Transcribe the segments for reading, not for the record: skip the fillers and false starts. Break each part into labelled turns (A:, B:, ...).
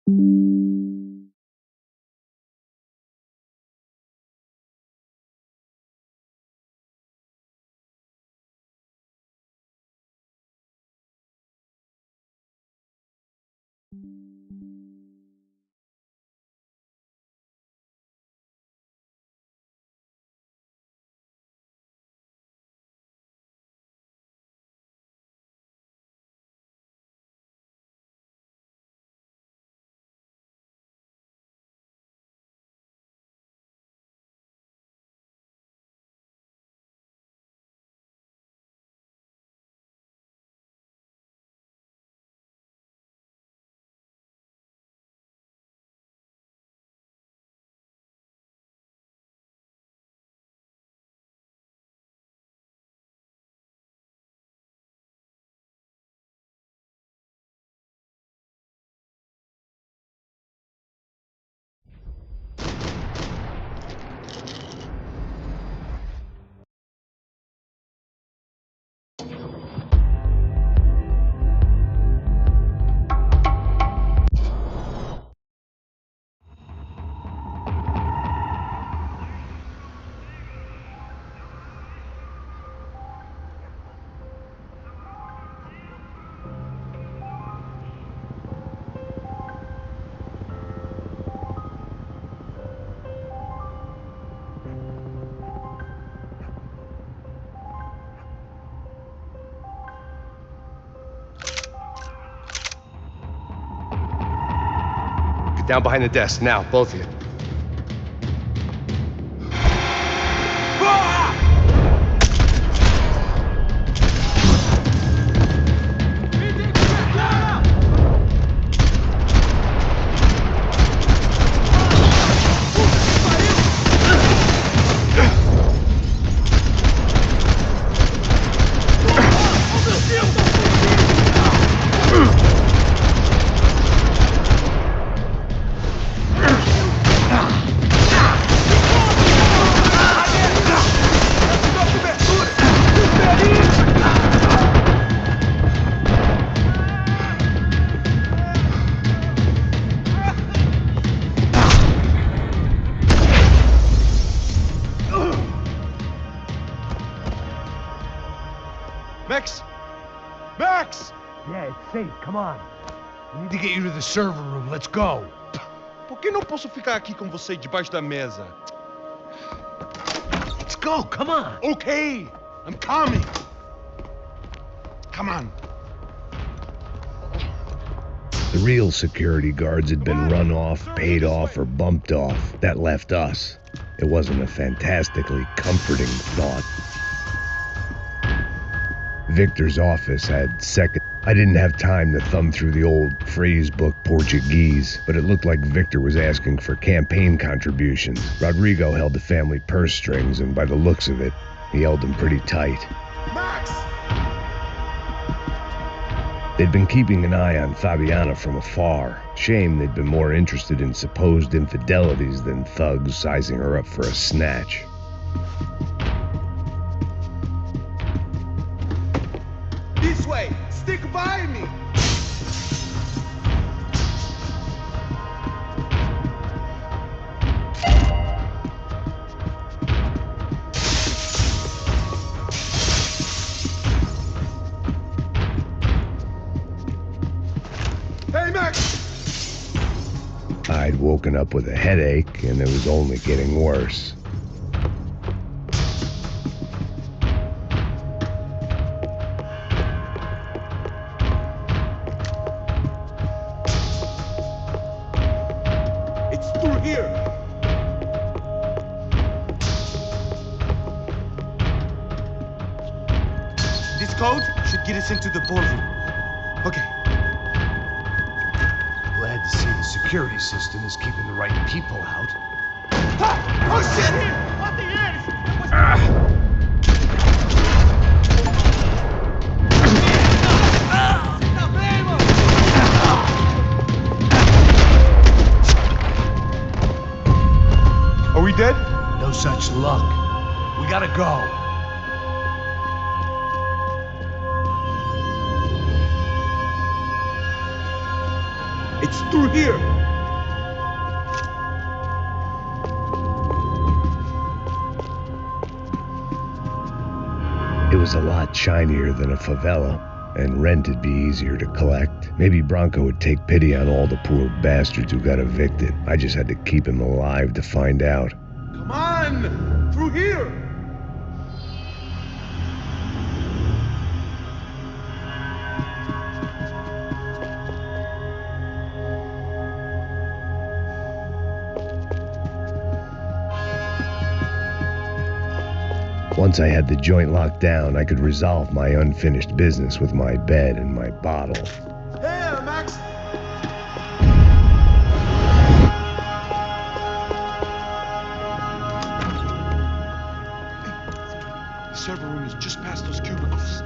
A: Get down behind the desk, now, both of you. Max!
B: Yeah, it's safe. Come on. We need to get you to the server room. Let's go.
A: Por que não posso ficar aqui com você debaixo da mesa?
B: Let's go. Come on.
A: Okay, I'm coming. Come on.
C: The real security guards had been run off, paid off, or bumped off. That left us. It wasn't a fantastically comforting thought. Victor's office had second. I didn't have time to thumb through the old phrase book Portuguese, but it looked like Victor was asking for campaign contributions. Rodrigo held the family purse strings, and by the looks of it, he held them pretty tight.
A: Max!
C: They'd been keeping an eye on Fabiana from afar. Shame they'd been more interested in supposed infidelities than thugs sizing her up for a snatch.
A: This way! Stick by me! Hey, Max!
C: I'd woken up with a headache, and it was only getting worse.
A: It's through here! This code should get us into the ballroom. Okay.
B: Glad to see the security system is keeping the right people out.
A: Ah! Oh, shit!
D: What the hell?
A: Are we dead?
B: No such luck. We gotta go.
A: It's through here!
C: was a lot shinier than a favela, and rent'd be easier to collect. Maybe Bronco would take pity on all the poor bastards who got evicted. I just had to keep him alive to find out.
A: Come on! Through here!
C: Once I had the joint locked down, I could resolve my unfinished business with my bed and my bottle.
A: Hey, Max! The server room is just past those cubicles.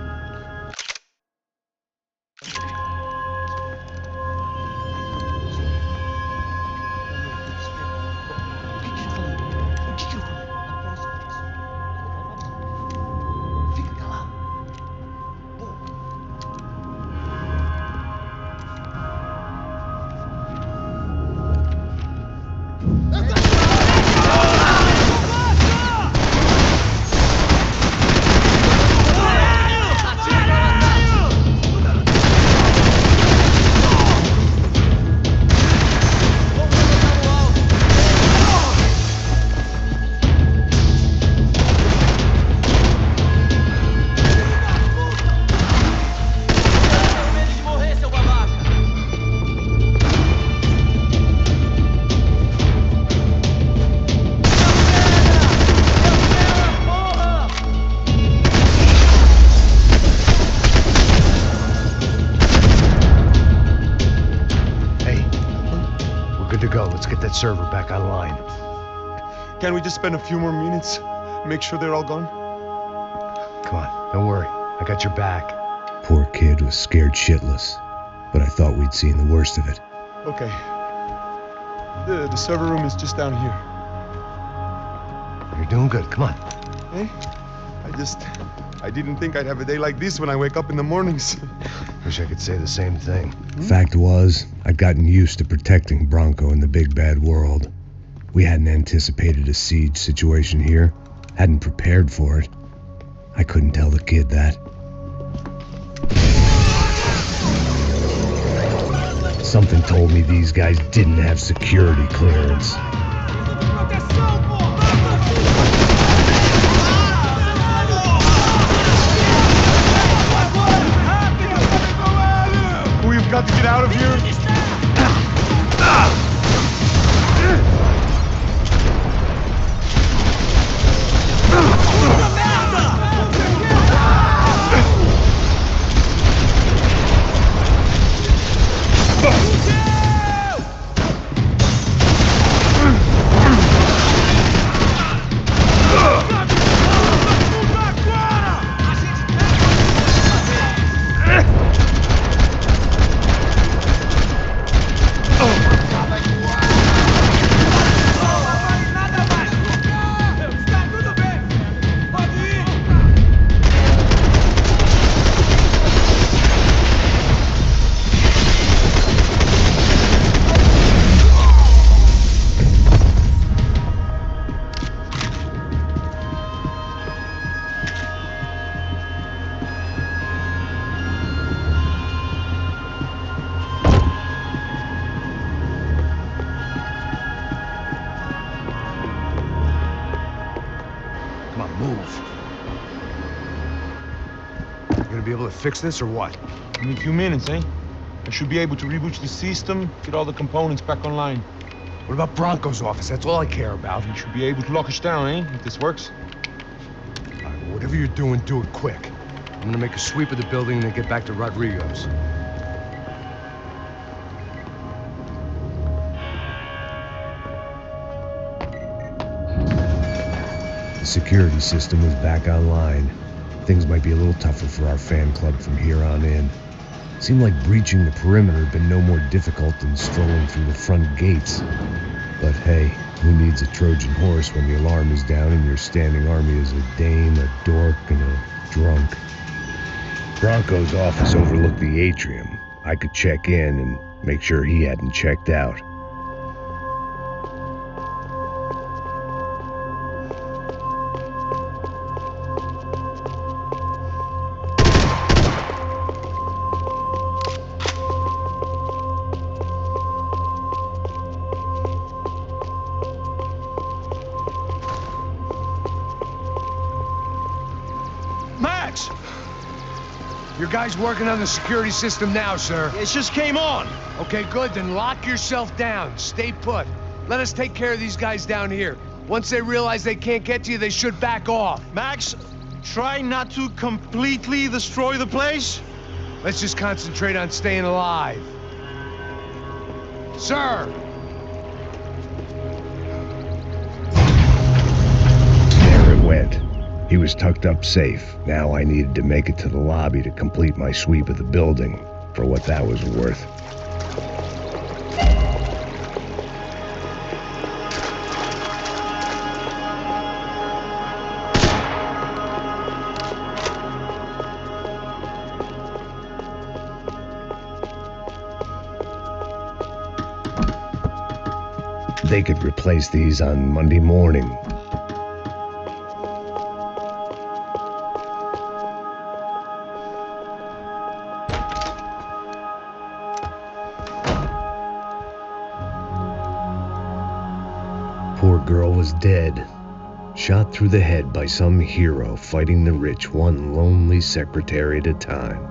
B: That server back online.
A: Can we just spend a few more minutes? Make sure they're all gone?
B: Come on, don't worry. I got your back.
C: Poor kid was scared shitless, but I thought we'd seen the worst of it.
A: Okay. The server room is just down here.
B: You're doing good. Come on.
A: Hey, I didn't think I'd have a day like this when I wake up in the mornings.
B: Wish I could say the same thing.
C: Fact was, I'd gotten used to protecting Bronco in the big bad world. We hadn't anticipated a siege situation here, hadn't prepared for it. I couldn't tell the kid that. Something told me these guys didn't have security clearance.
A: We've got to get out of here.
B: Be able to fix this or what?
A: In a few minutes, eh? I should be able to reboot the system, get all the components back online.
B: What about Bronco's office? That's all I care about.
A: You should be able to lock us down, eh? If this works.
B: All right, well, whatever you're doing, do it quick. I'm gonna make a sweep of the building and then get back to Rodrigo's.
C: The security system was back online. Things might be a little tougher for our fan club from here on in. Seemed like breaching the perimeter had been no more difficult than strolling through the front gates. But hey, who needs a Trojan horse when the alarm is down and your standing army is a dame, a dork, and a drunk? Bronco's office overlooked the atrium. I could check in and make sure he hadn't checked out.
B: Your guy's working on the security system now, sir.
D: It just came on.
B: Okay, good. Then lock yourself down. Stay put. Let us take care of these guys down here. Once they realize they can't get to you, they should back off.
D: Max, try not to completely destroy the place.
B: Let's just concentrate on staying alive. Sir!
C: There it went. He was tucked up safe. Now I needed to make it to the lobby to complete my sweep of the building, for what that was worth. They could replace these on Monday morning. Poor girl was dead, shot through the head by some hero fighting the rich one lonely secretary at a time.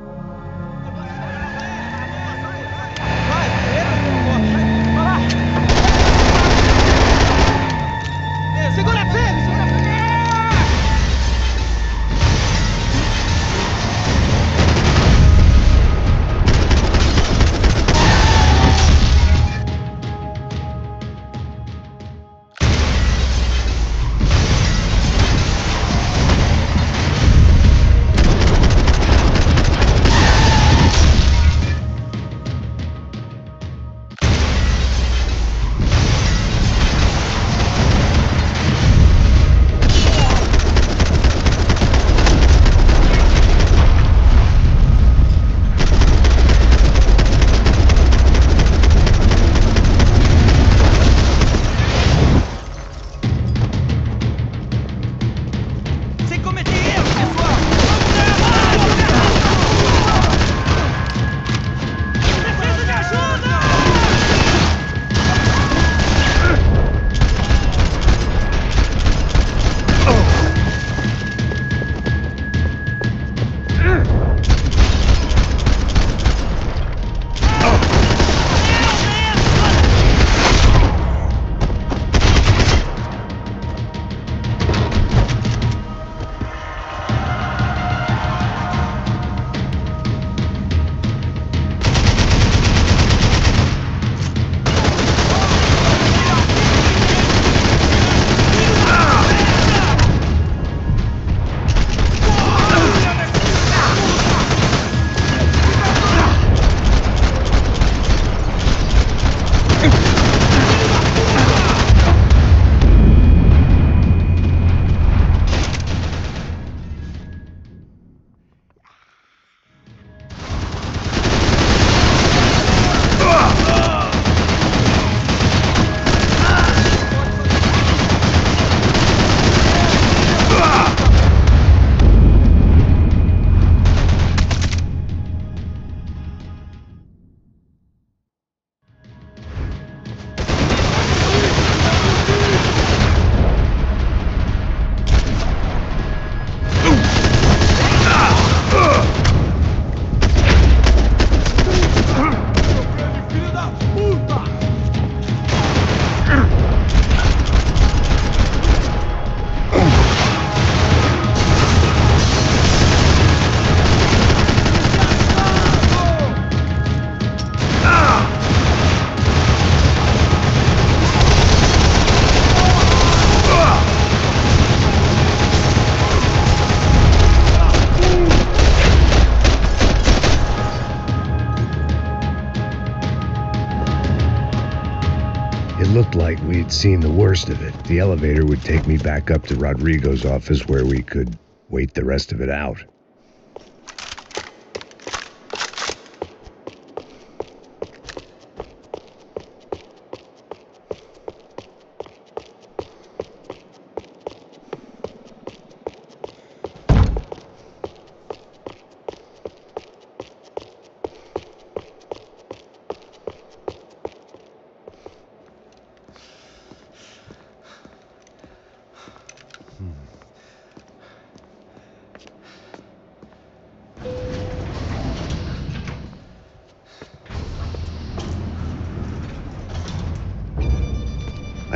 C: It looked like we'd seen the worst of it. The elevator would take me back up to Rodrigo's office where we could wait the rest of it out.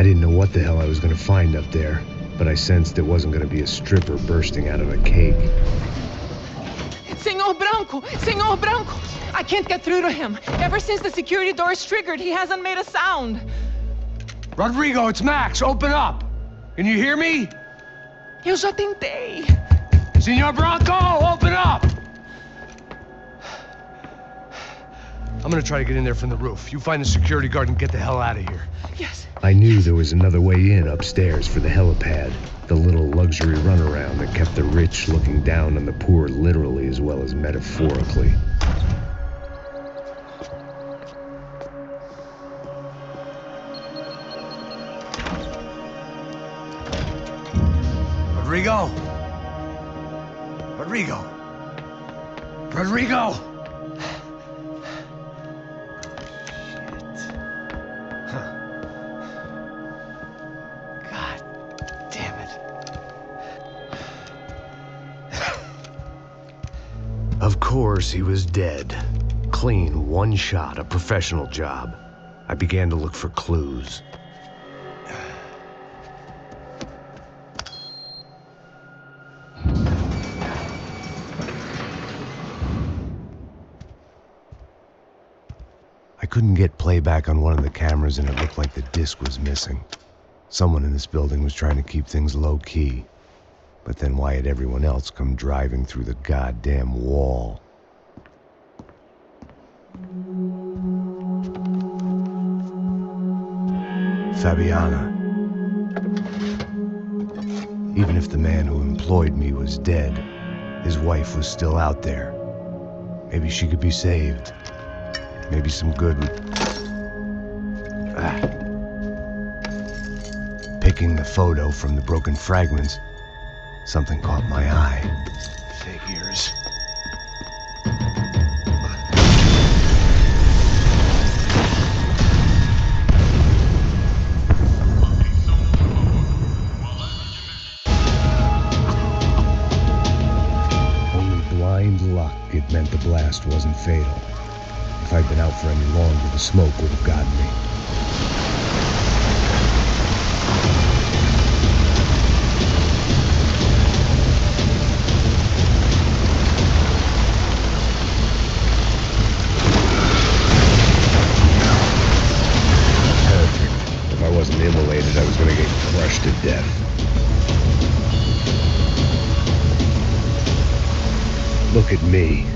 C: I didn't know what the hell I was going to find up there, but I sensed it wasn't going to be a stripper bursting out of a cake.
E: Senor Branco! Senor Branco! I can't get through to him. Ever since the security door is triggered, he hasn't made a sound.
B: Rodrigo, it's Max. Open up. Can you hear me?
E: Eu já tentei.
B: Senor Branco, open up! I'm gonna try to get in there from the roof. You find the security guard and get the hell out of here.
E: Yes.
C: I knew there was another way in upstairs for the helipad, the little luxury runaround that kept the rich looking down on the poor literally as well as metaphorically.
B: Rodrigo! Rodrigo! Rodrigo! God damn it.
C: Of course, he was dead. Clean, one shot, a professional job. I began to look for clues. I couldn't get playback on one of the cameras and it looked like the disc was missing. Someone in this building was trying to keep things low-key. But then why had everyone else come driving through the goddamn wall? Fabiana. Even if the man who employed me was dead, his wife was still out there. Maybe she could be saved. Maybe some good Picking the photo from the broken fragments, something caught my eye. Figures. Only blind luck it meant the blast wasn't fatal. If I'd been out for any longer, the smoke would have gotten me. Perfect. If I wasn't immolated, I was going to get crushed to death. Look at me.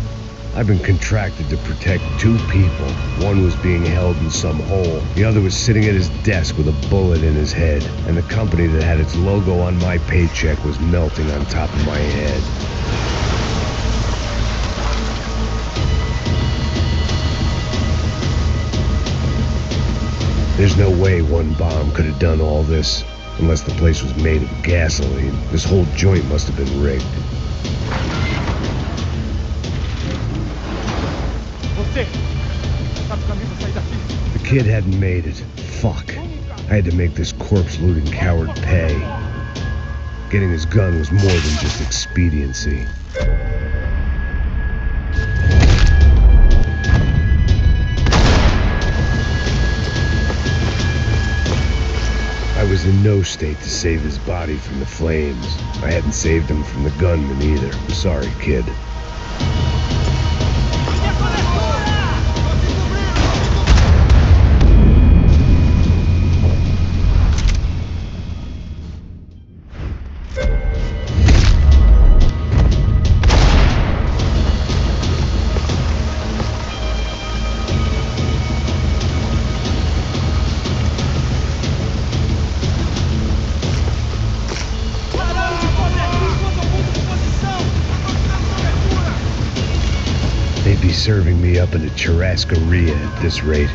C: I've been contracted to protect two people. One was being held in some hole. The other was sitting at his desk with a bullet in his head. And the company that had its logo on my paycheck was melting on top of my head. There's no way one bomb could have done all this. Unless the place was made of gasoline. This whole joint must have been rigged. The kid hadn't made it. Fuck. I had to make this corpse-looting coward pay. Getting his gun was more than just expediency. I was in no state to save his body from the flames. I hadn't saved him from the gunman either. I'm sorry, kid. They'd be serving me up in a churrascaria at this rate.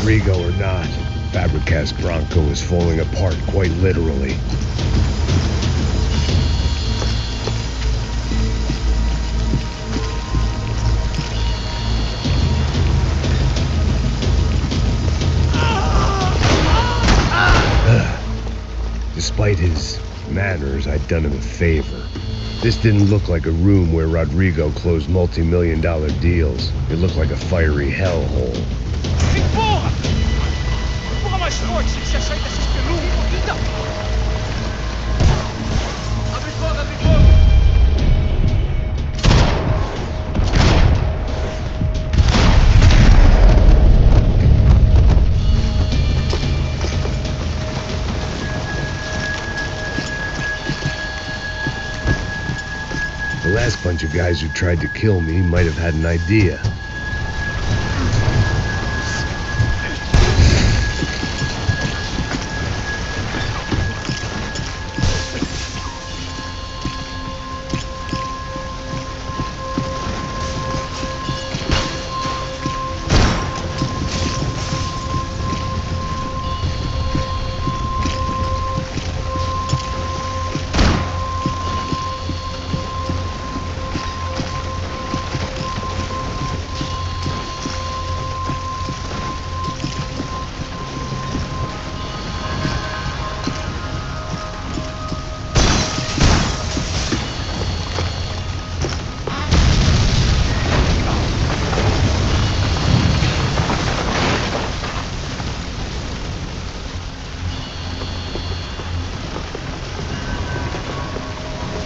C: Rodrigo or not, Fabricast Bronco is falling apart quite literally. Despite his manners, I'd done him a favor. This didn't look like a room where Rodrigo closed multi-million-dollar deals. It looked like a fiery hellhole.
D: Porra! Porra, mais forte! Se você sair dessa espelunca! Eita! Abre fogo, abre fogo!
C: The last bunch of guys who tried to kill me might have had an idea.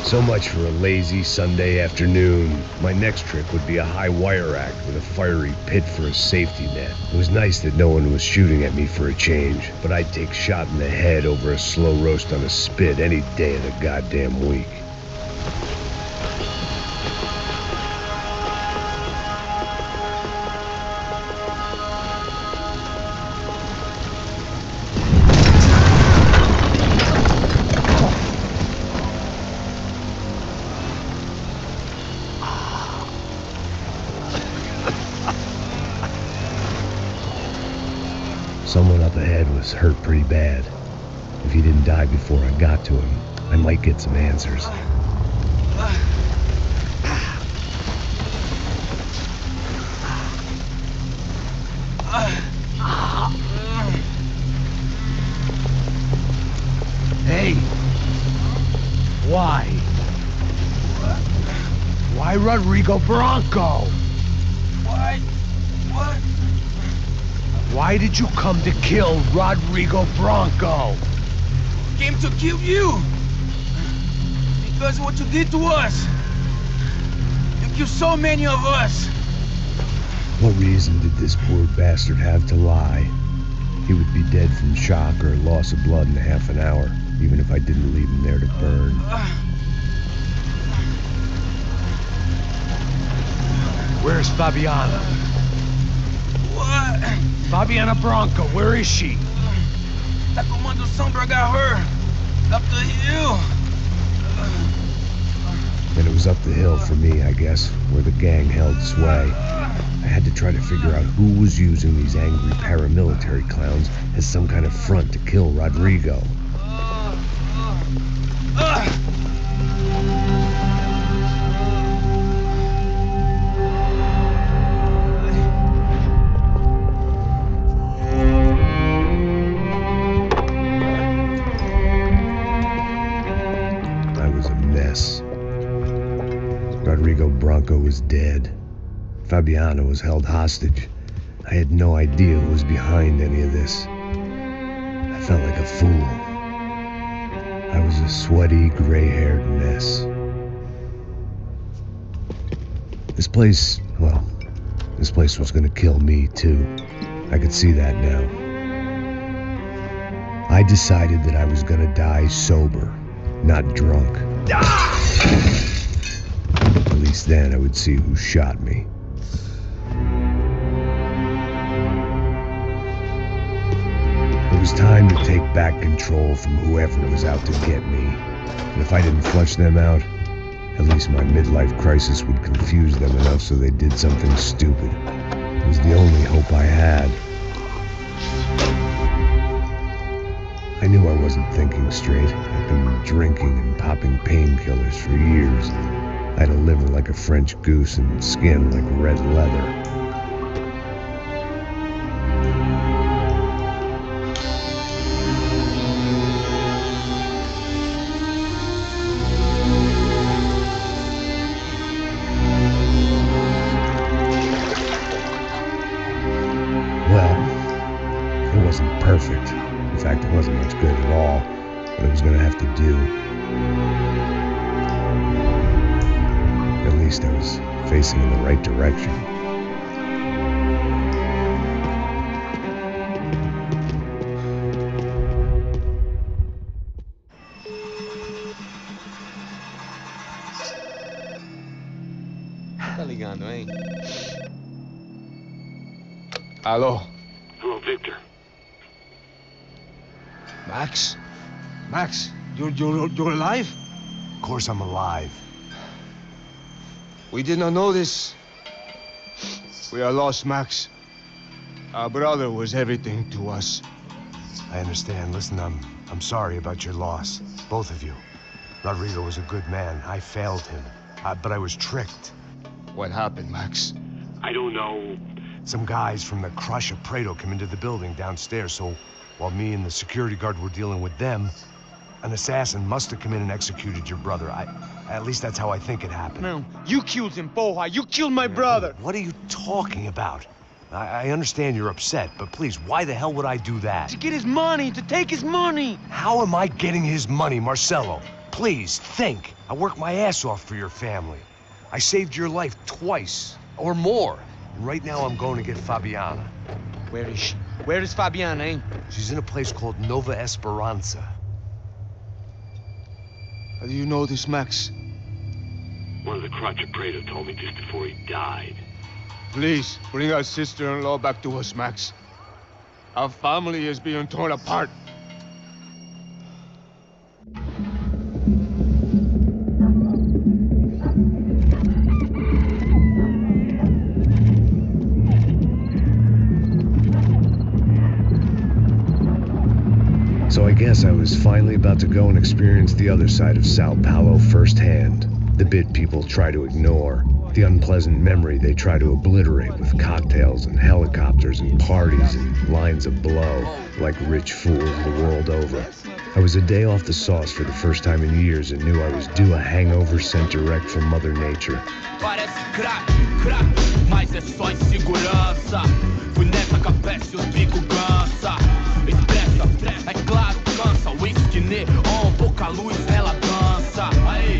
C: So much for a lazy Sunday afternoon. My next trick would be a high wire act with a fiery pit for a safety net. It was nice that no one was shooting at me for a change, but I'd take shot in the head over a slow roast on a spit any day of the goddamn week. Someone up ahead was hurt pretty bad. If he didn't die before I got to him, I might get some answers.
B: Hey! Why? Why Rodrigo Bronco?
D: Why? What?
B: Why did you come to kill Rodrigo Bronco?
D: Came to kill you! Because of what you did to us! You killed so many of us!
C: What reason did this poor bastard have to lie? He would be dead from shock or loss of blood in half an hour, even if I didn't leave him there to burn.
B: Where's Fabiana?
D: What?
B: Fabiana Bronco, where is she?
D: That Comando Sombra got her! Up the hill!
C: And it was up the hill for me, I guess, where the gang held sway. I had to try to figure out who was using these angry paramilitary clowns as some kind of front to kill Rodrigo. I was a mess. Rodrigo Bronco was dead. Fabiana was held hostage. I had no idea who was behind any of this. I felt like a fool. I was a sweaty, gray-haired mess. This place was gonna kill me too. I could see that now. I decided that I was gonna die sober, not drunk. At least then I would see who shot me. It was time to take back control from whoever was out to get me. And if I didn't flush them out, at least my midlife crisis would confuse them enough so they did something stupid. It was the only hope I had. I knew I wasn't thinking straight. I'd been drinking and popping painkillers for years. I had a liver like a French goose and skin like red leather. Well, it wasn't perfect. In fact, it wasn't much good at all, but it was going to have to do. At least I was facing in the right direction.
A: Tá ligando, hein?
B: Hello.
F: Hello, Victor.
B: Max? Max, you're alive?
G: Of course I'm alive.
B: We did not know this. We are lost, Max. Our brother was everything to us.
G: I understand. Listen, I'm sorry about your loss. Both of you. Rodrigo was a good man. I failed him. But I was tricked.
B: What happened, Max?
F: I don't know.
G: Some guys from the Crush of Prado came into the building downstairs, so while me and the security guard were dealing with them, an assassin must have come in and executed your brother. At least that's how I think it happened.
D: No, you killed him, Porra. You killed my brother.
G: What are you talking about? I understand you're upset, but please, why the hell would I do that?
D: To get his money, to take his money.
G: How am I getting his money, Marcelo? Please, think. I worked my ass off for your family. I saved your life twice, or more. And right now I'm going to get Fabiana.
D: Where is she? Where is Fabiana, eh?
G: She's in a place called Nova Esperanza.
B: How do you know this, Max?
F: One of the Crotch of Prado told me just before he died.
B: Please, bring our sister-in-law back to us, Max. Our family is being torn apart.
C: So I guess I was finally about to go and experience the other side of Sao Paulo firsthand. The bit people try to ignore. The unpleasant memory they try to obliterate with cocktails and helicopters and parties and lines of blow, like rich fools the world over. I was a day off the sauce for the first time in years and knew I was due a hangover sent direct from Mother Nature.
H: Parece crack, mas é só insegurança. Fui nessa capeste, os bico gansa. Expressa, é claro, cansa. Whisky neon, pouca luz, ela dança.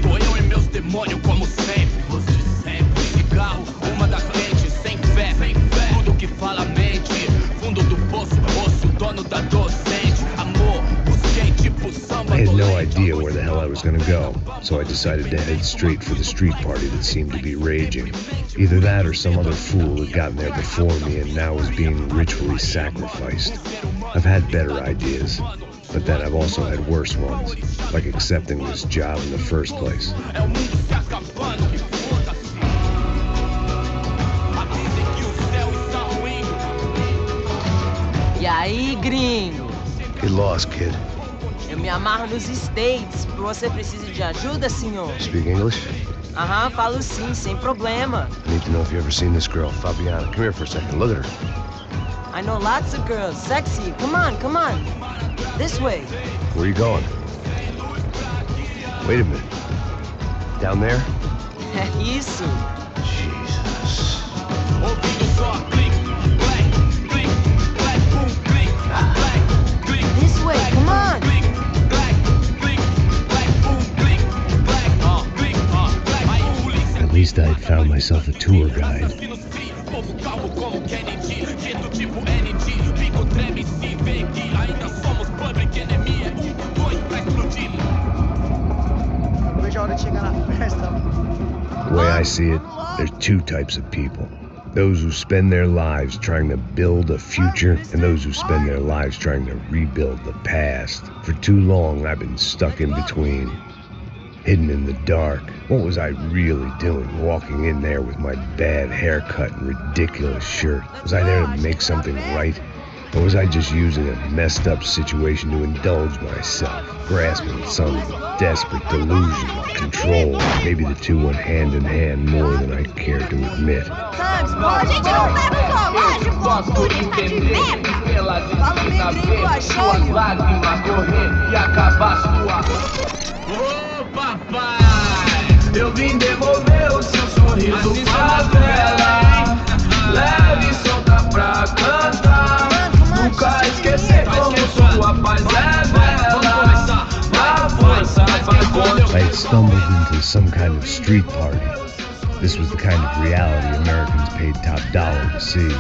H: Tô eu e meus demônios como sempre. Você sempre. Cigarro, uma das lentes, sem fé. Tudo que fala mente. Fundo do poço, osso, dono da docente. Amor, busquei tipo samba.
C: I had no idea where the hell I was gonna go, so I decided to head straight for the street party that seemed to be raging. Either that or some other fool had gotten there before me and now was being ritually sacrificed. I've had better ideas, but then I've also had worse ones, like accepting this job in the first place.
I: E aí, gringo?
G: Get lost, kid.
I: Eu me amarro nos States. Você precisa de ajuda, senhor?
G: Speak English?
I: Aham, falo sim, sem problema.
G: I need to know if you've ever seen this girl, Fabiana. Come here for a second. Look at her.
I: I know lots of girls. Sexy. Come on, come on. This way.
G: Where are you going? Wait a minute. Down there?
I: Isso.
G: Jesus.
I: This way, come on.
C: At least I'd found myself a tour guide. The way I see it, there's two types of people. Those who spend their lives trying to build a future, and those who spend their lives trying to rebuild the past. For too long, I've been stuck in between. Hidden in the dark. What was I really doing walking in there with my bad haircut and ridiculous shirt? Was I there to make something right? Or was I just using a messed up situation to indulge myself, grasping at some desperate delusion of control? Maybe the two went hand in hand more than I cared to admit.
J: A gente não vai pro colégio, pô, turista de merda! Fala bem gringo, achou?
H: Ô papai, eu vim devolver o seu sorriso favela. Leve e solta pra cantar. Nunca esquecer como sua paz é bela. Na força vai continuar.
C: I had stumbled into some kind of street party. This was the kind of reality Americans paid top dollar to see.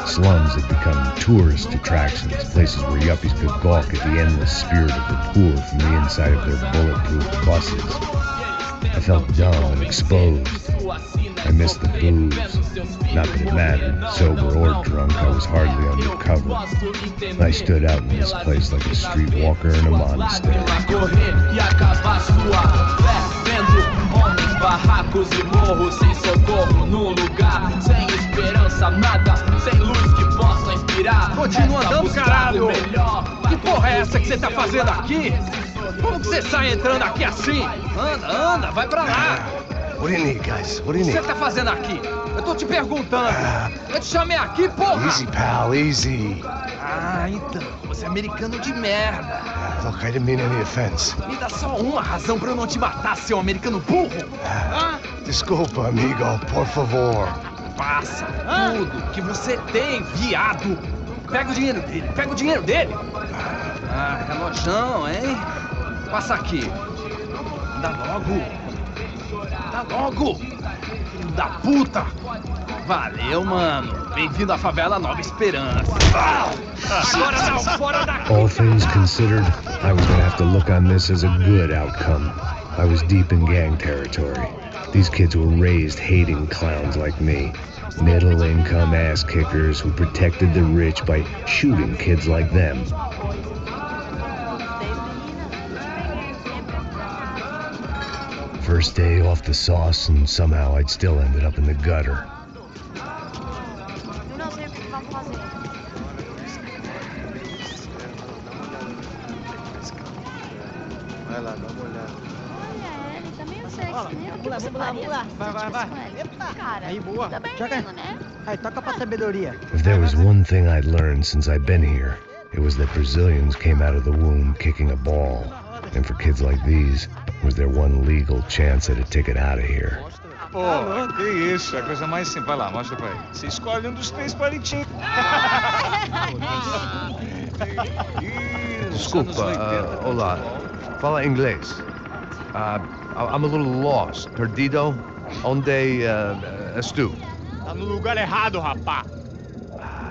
C: Slums had become tourist attractions, places where yuppies could gawk at the endless spirit of the poor from the inside of their bulletproof buses. I felt dumb and exposed. I missed the booze. Not that it mattered, sober or drunk, I was hardly undercover. I stood out in this place like a streetwalker in a monastery.
H: Barracos e morros sem socorro num lugar sem esperança, nada, sem luz que possa inspirar.
B: Continua andando, caralho! Que porra é essa que você tá fazendo aqui? Como que você sai entrando aqui assim? Anda, vai pra lá!
G: What do you need, guys? What do you
B: O que
G: need?
B: você tá fazendo aqui? Eu tô te perguntando. Eu te chamei aqui, porra!
G: Easy, pal, easy.
B: Ah, então, você é americano de merda.
G: Look, I didn't mean any offense.
B: Me dá só uma razão pra eu não te matar, seu americano burro.
G: Desculpa, amigo, por favor.
B: Passa tudo que você tem, viado. Pega o dinheiro dele, Ah, é nojão, hein? Passa aqui. Dá logo. Filho da puta. Valeu, mano. Bem-vindo à favela Nova Esperança. Agora não, fora daqui.
C: All things considered, I was gonna have to look on this as a good outcome. I was deep in gang territory. These kids were raised hating clowns like me. Middle-income ass-kickers who protected the rich by shooting kids like them. First day off the sauce, and somehow I'd still ended up in the gutter.
J: Eu não sei o que vamos fazer.
K: Vai lá, dá uma olhada.
J: Olha, ele tá meio sexy, né?
K: Vamos lá. Vai.
J: Cara,
K: Aí, boa.
J: tá bem
K: Joga.
J: lindo, né?
K: Aí, toca pra sabedoria.
C: If there was one thing I'd learned since I'd been here, it was that Brazilians came out of the womb kicking a ball. And for kids like these, was their one legal chance at a ticket out of here.
L: Pô, que isso, é a coisa mais simples. Vai lá, mostra pra ele. Você escolhe um dos 3 palitinhos.
G: Desculpa, olá. Fala inglês. I'm a little lost. Perdido? Onde estou?
L: Tá no lugar errado, rapá.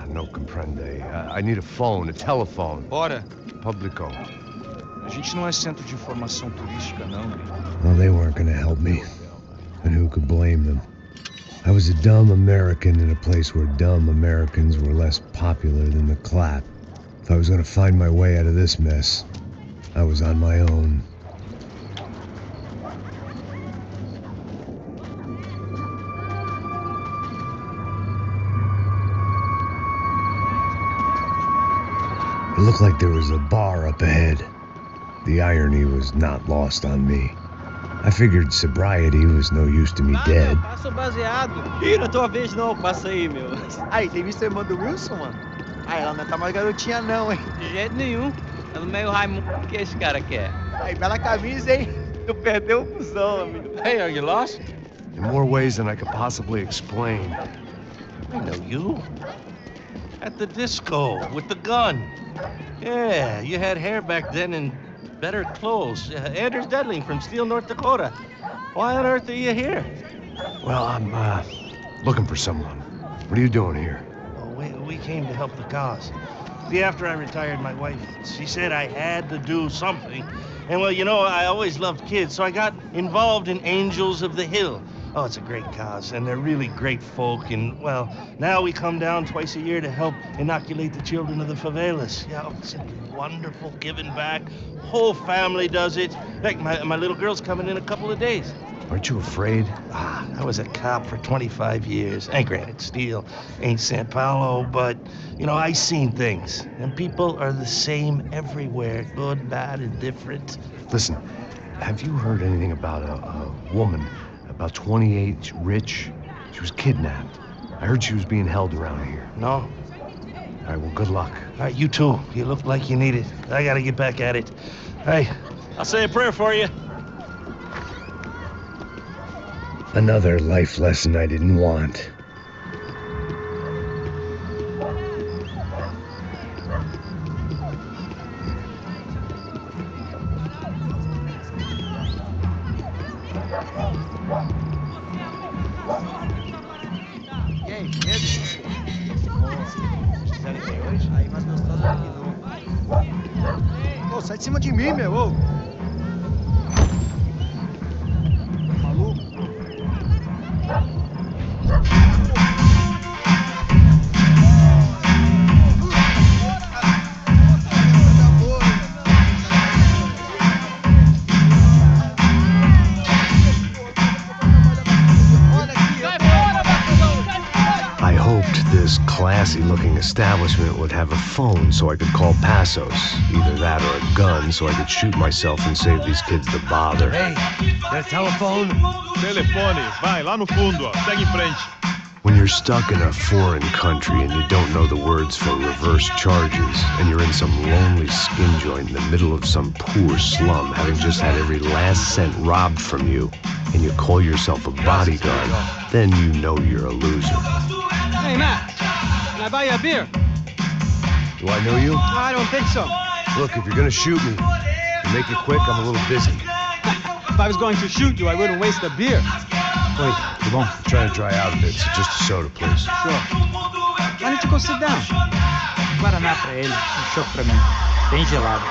G: No comprende. I need a phone, a telephone.
L: Bora.
G: Publico.
L: A gente não é centro de informação turística, não, gringo.
C: Well, they weren't gonna help me. And who could blame them? I was a dumb American in a place where dumb Americans were less popular than the clap. If I was gonna find my way out of this mess, I was on my own. It looked like there was a bar up ahead. The irony was not lost on me. I figured sobriety was no use to me dead.
K: Passa o baseado. Ih, não é tua vez não, passa aí, meu. Aí, tem visto a irmã do Wilson, mano? Aí, ela não tá mais garotinha não, hein?
M: De jeito nenhum. É do meio Raimundo que esse cara quer.
K: Aí, bela camisa, hein? Tu perdeu o fusão, amigo.
L: Hey, are you lost?
G: In more ways than I could possibly explain.
N: I know you. At the disco, with the gun. Yeah, you had hair back then and better clothes. Anders Dedling from Steele, North Dakota. Why on earth are you here?
G: Well, I'm looking for someone. What are you doing here?
N: Oh, we came to help the cause. See, after I retired, my wife, she said I had to do something. And well, you know, I always loved kids, so I got involved in Angels of the Hill. Oh, it's a great cause, and they're really great folk. And, well, now we come down twice a year to help inoculate the children of the favelas. Yeah, oh, simply wonderful, giving back. Whole family does it. Heck, my little girl's coming in a couple of days.
G: Aren't you afraid?
N: I was a cop for 25 years. And granted, Steel ain't San Paulo, but, you know, I seen things. And people are the same everywhere, good, bad, and different.
G: Listen, have you heard anything about a woman, about 28, rich? She was kidnapped. I heard she was being held around here.
N: No.
G: All right, well, good luck.
N: All right, you too. You look like you need it. I gotta get back at it. Hey, I'll say a prayer for you.
C: Another life lesson I didn't want.
K: Ô, sai de cima de mim, meu, ô. Maluco.
C: I hoped this classy-looking establishment would have a phone so I could call Passos. Either that or a gun so I could shoot myself and save these kids the bother.
G: Hey, that telephone?
A: Telefone, vai, lá no fundo, ó. Segue em frente.
C: When you're stuck in a foreign country and you don't know the words for reverse charges, and you're in some lonely skin joint in the middle of some poor slum, having just had every last cent robbed from you, and you call yourself a bodyguard, then you know you're a loser.
K: Hey, Matt. Can I buy you a beer?
G: Do I know you?
K: I don't think so.
G: Look, if you're gonna shoot me, and make it quick, I'm a little busy.
K: If I was going to shoot you, I wouldn't waste a beer.
G: Wait, come on. I'm trying to dry out a bit, so just a soda, please.
K: Sure. Why don't you go sit down?
O: Guaraná pra ele, choco pra mim. Bem gelado.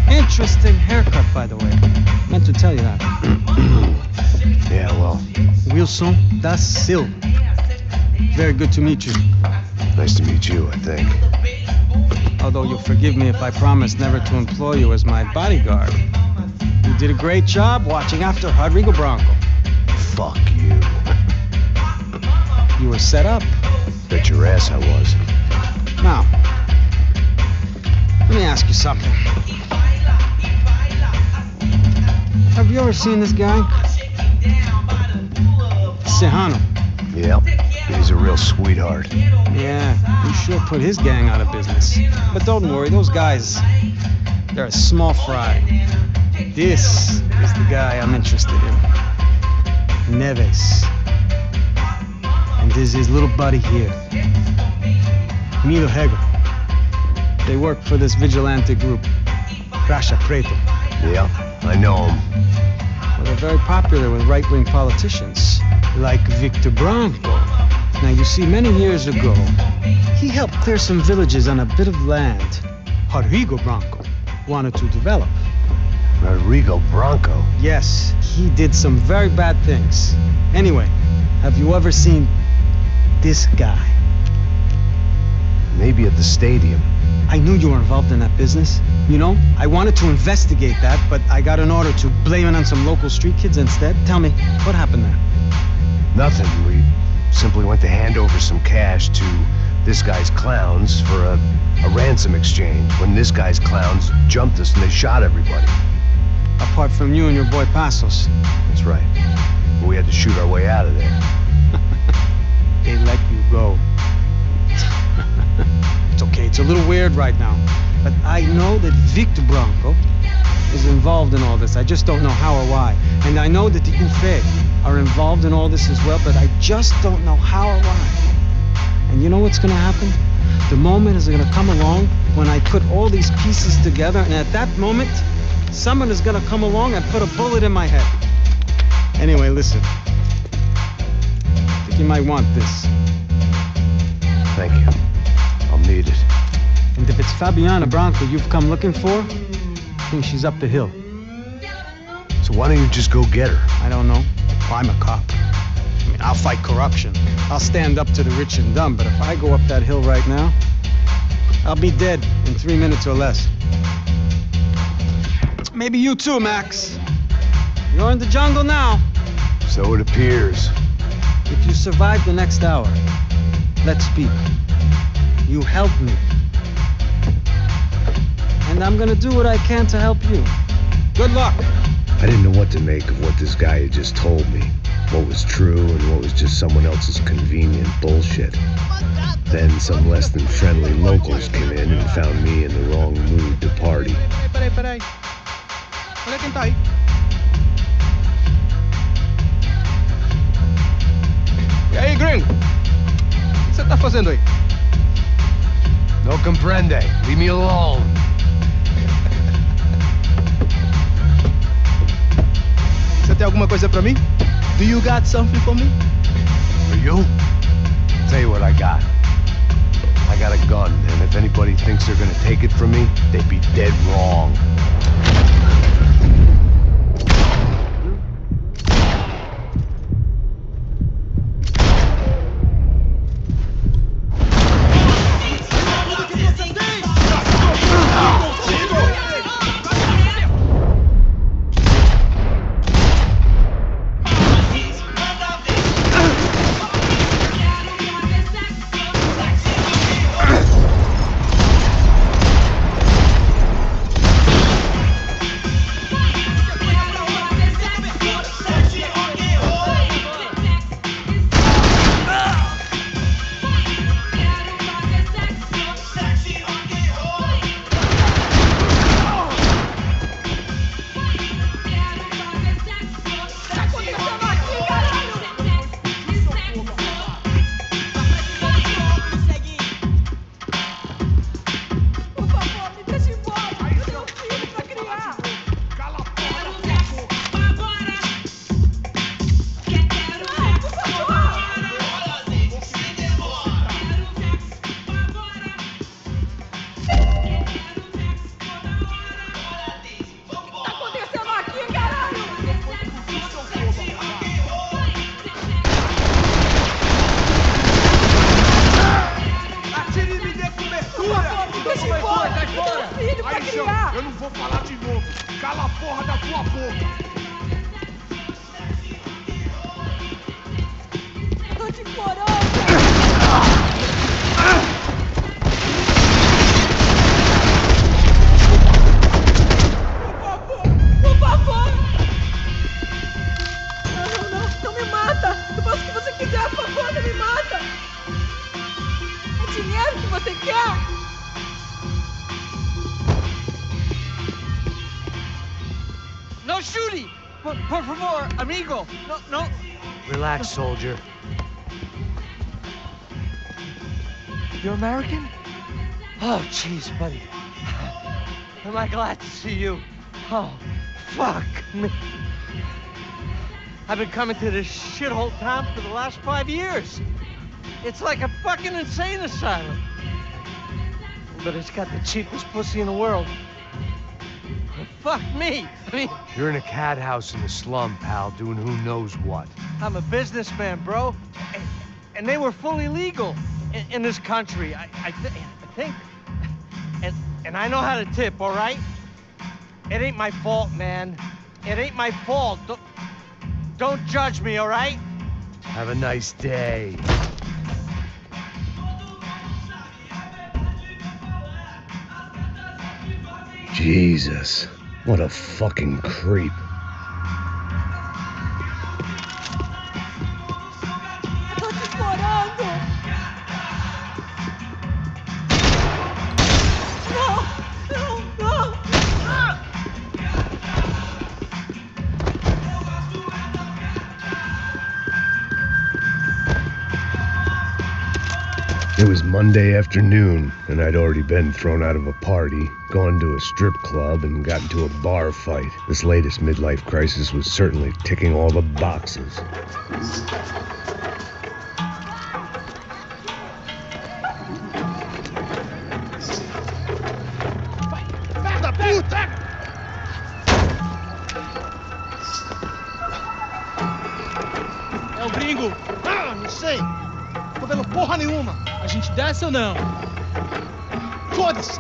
K: Interesting haircut, by the way. Meant to tell you that.
G: Yeah, well.
K: Wilson da Silva. Very good to meet you.
G: Nice to meet you, I think.
K: Although you'll forgive me if I promise never to employ you as my bodyguard. You did a great job watching after Rodrigo Branco.
G: Fuck you.
K: You were set up.
G: Bet your ass I was.
K: Now, let me ask you something. Have you ever seen this guy? Serrano.
G: Yep. He's a real sweetheart.
K: Yeah, you sure put his gang out of business. But don't worry, those guys, they're a small fry. This is the guy I'm interested in. Neves. And this is his little buddy here. Milo Hegel. They work for this vigilante group, Crasha Preto.
G: Yeah, I know him.
K: Well, they're very popular with right-wing politicians, like Victor Branco. Now, you see, many years ago, he helped clear some villages on a bit of land Rodrigo Branco wanted to develop.
G: Rodrigo Branco?
K: Yes, he did some very bad things. Anyway, have you ever seen this guy?
G: Maybe at the stadium.
K: I knew you were involved in that business. You know, I wanted to investigate that, but I got an order to blame it on some local street kids instead. Tell me, what happened there?
G: Nothing. We simply went to hand over some cash to this guy's clowns for a ransom exchange when this guy's clowns jumped us and they shot everybody.
K: Apart from you and your boy Passos.
G: That's right. But we had to shoot our way out of there.
K: They let you go. It's okay, it's a little weird right now. But I know that Victor Branco is involved in all this. I just don't know how or why. And I know that the UFE are involved in all this as well, but I just don't know how or why. And you know what's gonna happen? The moment is gonna come along when I put all these pieces together, and at that moment, someone is gonna come along and put a bullet in my head. Anyway, listen. I think you might want this.
G: Thank you. I'll
C: need it.
K: And if it's Fabiana Branco you've come looking for, I think she's up the hill.
C: So why don't you just go get her?
K: I don't know. I'm a cop. I mean, I'll fight corruption. I'll stand up to the rich and dumb, but if I go up that hill right now, I'll be dead in 3 minutes or less. Maybe you too, Max. You're in the jungle now.
C: So it appears.
K: If you survive the next hour, let's speak. You help me. And I'm gonna do what I can to help you. Good luck.
C: I didn't know what to make of what this guy had just told me. What was true and what was just someone else's convenient bullshit. Then some less than friendly locals came in and found me in the wrong mood to party.
O: Peraí. Olha quem tá aí. E aí, gringo? O que você tá fazendo aí?
C: No comprende. Leave me alone.
O: Você tem alguma coisa pra mim? Do you got something for me?
C: For you? Tell you what I got. I got a gun, and if anybody thinks they're gonna take it from me, they'd be dead wrong.
J: Eu não vou falar de novo. Cala a porra da tua boca. Tô te implorando. Por favor. Não me mata. Eu faço o que você quiser, por favor, não me mata. É dinheiro que você quer?
H: No shooting! Por favor, amigo! No.
C: Relax, soldier.
H: You're American? Oh, jeez, buddy. Am I glad to see you? Oh, fuck me. I've been coming to this shithole town for the last 5 years. It's like a fucking insane asylum. But it's got the cheapest pussy in the world. Fuck me. I mean,
C: You're in a cat house in the slum, pal, doing who knows what.
H: I'm a businessman, bro. And they were fully legal in this country, I think. And I know how to tip, all right? It ain't my fault, man. It ain't my fault. Don't judge me, all right?
C: Have a nice day. Jesus, what a fucking creep.
J: Tô te implorando. Não.
C: It was Monday afternoon, and I'd already been thrown out of a party, gone to a strip club, and got into a bar fight. This latest midlife crisis was certainly ticking all the boxes.
O: gringo? Ah, não sei. Tô vendo porra nenhuma.
D: A gente desce ou não?
O: Foda-se.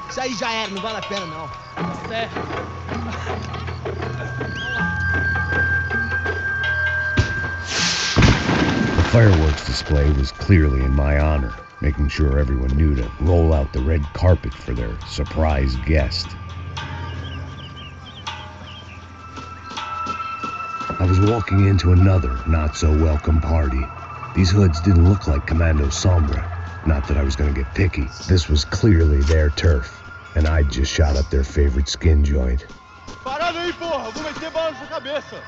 O: Isso aí já era, não vale a pena não.
D: Tá certo.
C: The fireworks display was clearly in my honor, making sure everyone knew to roll out the red carpet for their surprise guest. I was walking into another not-so-welcome party. These hoods didn't look like Commando Sombra. Not that I was going to get picky. This was clearly their turf, and I'd just shot up their favorite skin joint.
O: Parada aí, porra! Eu vou meter bala na sua cabeça!